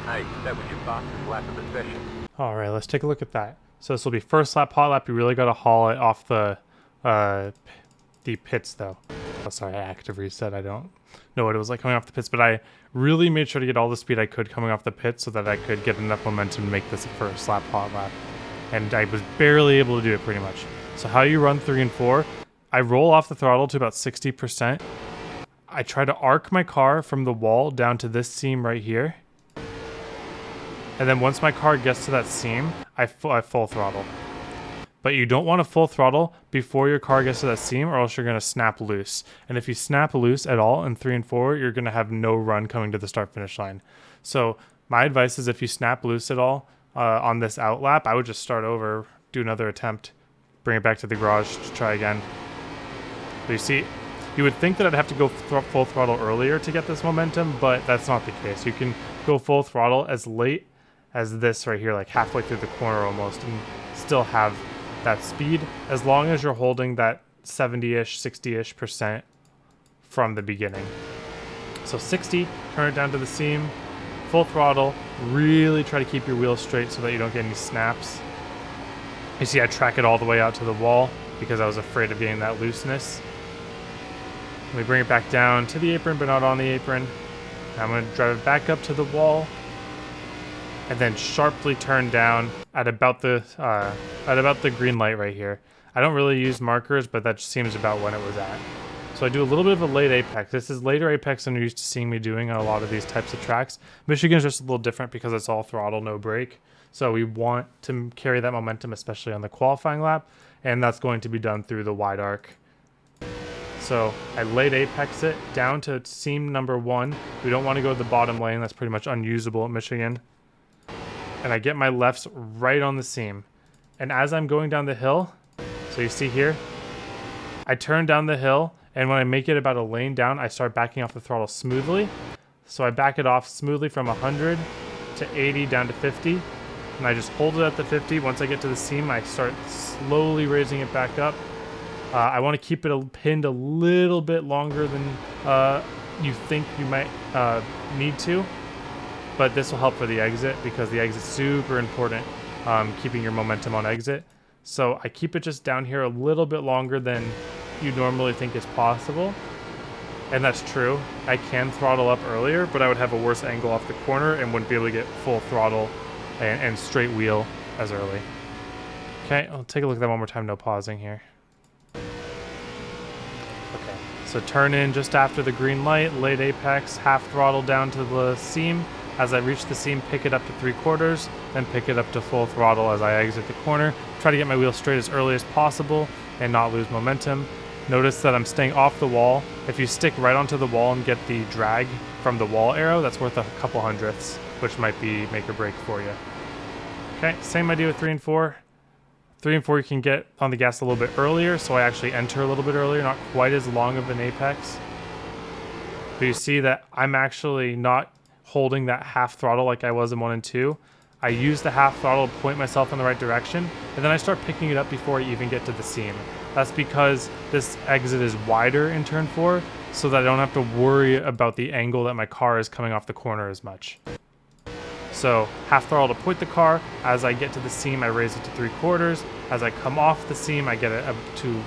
Hey, that was your fastest lap of the session. All right, let's take a look at that. So this will be first lap, hot lap. You really got to haul it off the pits though. Oh, sorry, I active reset. I don't know what it was like coming off the pits, but I really made sure to get all the speed I could coming off the pits so that I could get enough momentum to make this a first lap, hot lap. And I was barely able to do it pretty much. So how you run 3 and 4, I roll off the throttle to about 60%. I try to arc my car from the wall down to this seam right here. And then once my car gets to that seam, I full throttle. But you don't want to full throttle before your car gets to that seam or else you're going to snap loose. And if you snap loose at all in 3 and 4, you're going to have no run coming to the start finish line. So my advice is if you snap loose at all on this out lap, I would just start over, do another attempt, bring it back to the garage to try again. But you see, you would think that I'd have to go full throttle earlier to get this momentum, but that's not the case. You can go full throttle as late as this right here, like halfway through the corner almost, and still have that speed as long as you're holding that 70-ish, 60-ish% from the beginning. So 60, turn it down to the seam, full throttle, really try to keep your wheels straight so that you don't get any snaps. You see I track it all the way out to the wall because I was afraid of getting that looseness. We bring it back down to the apron, but not on the apron. I'm going to drive it back up to the wall and then sharply turn down at about the green light right here. I don't really use markers, but that seems about when it was at. So I do a little bit of a late apex. This is later apex than you're used to seeing me doing on a lot of these types of tracks. Michigan's just a little different because it's all throttle, no brake. So we want to carry that momentum, especially on the qualifying lap, and that's going to be done through the wide arc. So I late apex it down to seam number 1. We don't want to go to the bottom lane. That's pretty much unusable at Michigan. And I get my lefts right on the seam. And as I'm going down the hill, so you see here, I turn down the hill, and when I make it about a lane down, I start backing off the throttle smoothly. So I back it off smoothly from 100 to 80 down to 50. And I just hold it at the 50. Once I get to the seam, I start slowly raising it back up. I want to keep it pinned a little bit longer than you think you might need to. But this will help for the exit because the exit's super important, keeping your momentum on exit. So I keep it just down here a little bit longer than you normally think is possible. And that's true. I can throttle up earlier, but I would have a worse angle off the corner and wouldn't be able to get full throttle and straight wheel as early. Okay, I'll take a look at that one more time, no pausing here. Okay, so turn in just after the green light, late apex, half throttle down to the seam. As I reach the seam, pick it up to 3/4, then pick it up to full throttle as I exit the corner. Try to get my wheel straight as early as possible and not lose momentum. Notice that I'm staying off the wall. If you stick right onto the wall and get the drag from the wall arrow, that's worth a couple hundredths, which might be make or break for you. Okay, same idea with 3 and 4. 3 and 4 you can get on the gas a little bit earlier, so I actually enter a little bit earlier, not quite as long of an apex. But you see that I'm actually not holding that half throttle like I was in 1 and 2. I use the half throttle to point myself in the right direction, and then I start picking it up before I even get to the seam. That's because this exit is wider in turn 4, so that I don't have to worry about the angle that my car is coming off the corner as much. So half throttle to point the car. As I get to the seam, I raise it to 3/4. As I come off the seam, I get it up to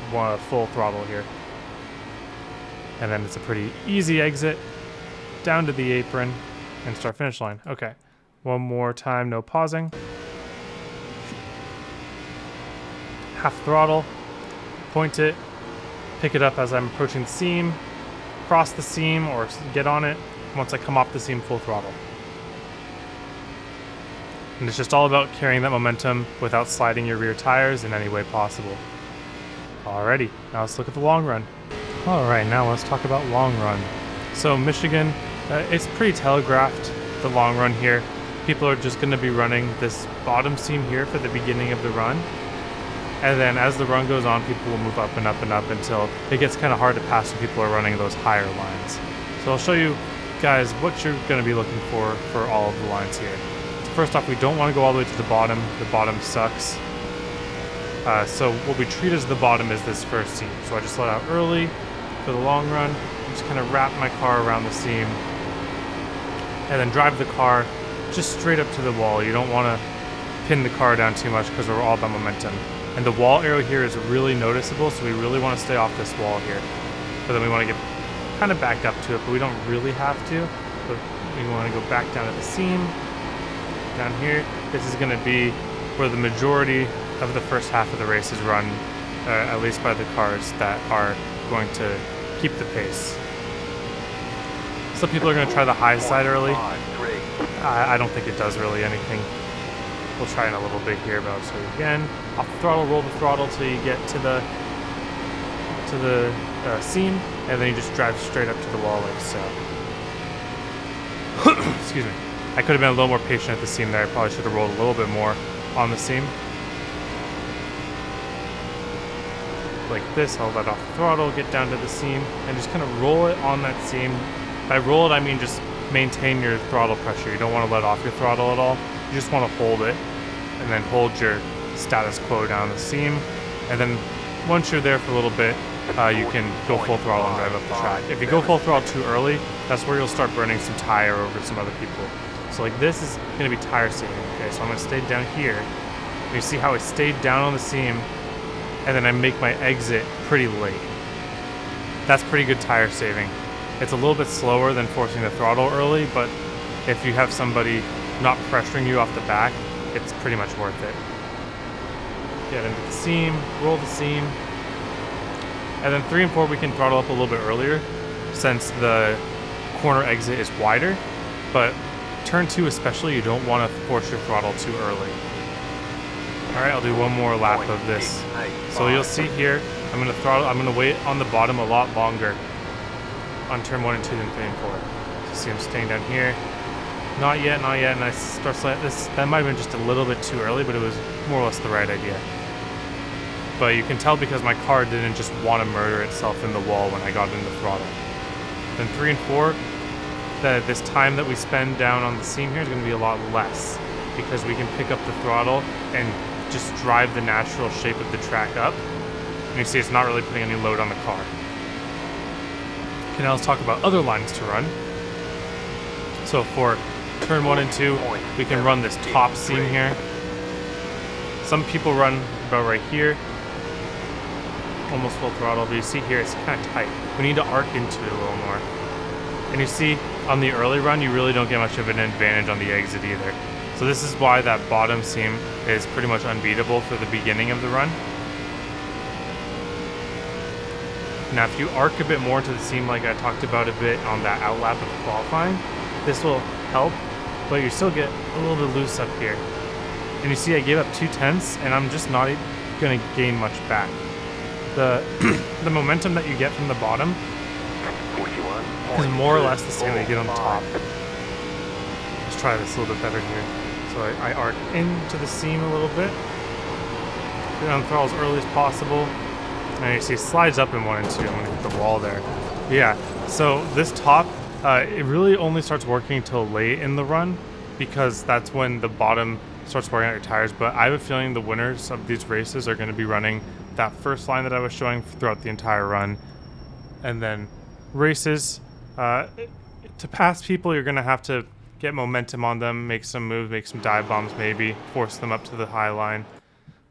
full throttle here. And then it's a pretty easy exit down to the apron and start finish line. Okay, one more time, no pausing. Half throttle, point it, pick it up as I'm approaching the seam, cross the seam or get on it. Once I come off the seam, full throttle. And it's just all about carrying that momentum without sliding your rear tires in any way possible. Alrighty, now let's look at the long run. Alright, now let's talk about long run. So Michigan, it's pretty telegraphed, the long run here. People are just going to be running this bottom seam here for the beginning of the run. And then as the run goes on, people will move up and up and up until it gets kind of hard to pass when people are running those higher lines. So I'll show you guys what you're going to be looking for all of the lines here. So first off, we don't want to go all the way to the bottom. The bottom sucks. So what we treat as the bottom is this first seam. So I just let out early for the long run. Just kind of wrap my car around the seam and then drive the car just straight up to the wall. You don't want to pin the car down too much because we're all about momentum. And the wall arrow here is really noticeable, so we really want to stay off this wall here. But then we want to get kind of back up to it, but we don't really have to. But we want to go back down to the seam. Down here, this is going to be where the majority of the first half of the race is run, at least by the cars that are going to keep the pace. Some people are going to try the high side early. I don't think it does really anything. We'll try in a little bit here, but I'll show you again. Off the throttle, roll the throttle till you get to the seam, and then you just drive straight up to the wall like so. Excuse me. I could have been a little more patient at the seam there. I probably should have rolled a little bit more on the seam. Like this, I'll let off the throttle, get down to the seam, and just kind of roll it on that seam. By roll it, I mean just maintain your throttle pressure. You don't want to let off your throttle at all. You just want to hold it, and then hold your status quo down the seam. And then once you're there for a little bit, you can go full throttle and drive up the track. If you go full throttle too early, that's where you'll start burning some tire over some other people. So like this is going to be tire saving. Okay, so I'm going to stay down here. And you see how I stayed down on the seam, and then I make my exit pretty late. That's pretty good tire saving. It's a little bit slower than forcing the throttle early, but if you have somebody not pressuring you off the back, it's pretty much worth it. Get into the seam, roll the seam, and then 3 and 4 we can throttle up a little bit earlier since the corner exit is wider, but turn 2 especially, you don't want to force your throttle too early. Alright, I'll do one more lap of this. So you'll see here, I'm gonna wait on the bottom a lot longer on turn 1 and 2 than 3 and 4. So see I'm staying down here. Not yet, and I start sliding this. That might have been just a little bit too early, but it was more or less the right idea. But you can tell because my car didn't just want to murder itself in the wall when I got in the throttle. Then 3 and 4, this time that we spend down on the seam here is going to be a lot less because we can pick up the throttle and just drive the natural shape of the track up. And you see it's not really putting any load on the car. Okay, now let's talk about other lines to run. So for turn 1 and 2, we can run this top seam here. Some people run about right here, almost full throttle, but you see here it's kind of tight. We need to arc into it a little more. And you see on the early run, you really don't get much of an advantage on the exit either. So this is why that bottom seam is pretty much unbeatable for the beginning of the run. Now if you arc a bit more into the seam like I talked about a bit on that outlap of qualifying, this will help, but you still get a little bit loose up here. And you see I gave up 2/10, and I'm just not going to gain much back. The momentum that you get from the bottom is more or less the same that you get on the top. Let's try this a little bit better here. So I arc into the seam a little bit, get on the throttle as early as possible, and you see it slides up in 1 and 2. I'm going to hit the wall there. But yeah, so this top, it really only starts working until late in the run because that's when the bottom starts wearing out your tires. But I have a feeling the winners of these races are going to be running that first line that I was showing throughout the entire run. And then races, to pass people, you're going to have to get momentum on them, make some moves, make some dive bombs maybe, force them up to the high line.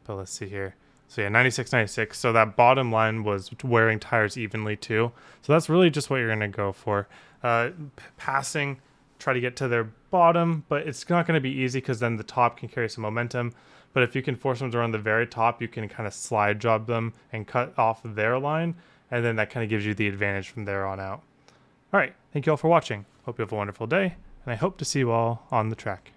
But let's see here. So yeah, 96, 96. So that bottom line was wearing tires evenly too. So that's really just what you're going to go for. Passing, try to get to their bottom, but it's not going to be easy because then the top can carry some momentum. But if you can force them to run the very top, you can kind of slide job them and cut off their line, and then that kind of gives you the advantage from there on out. All right, thank you all for watching. Hope you have a wonderful day, and I hope to see you all on the track.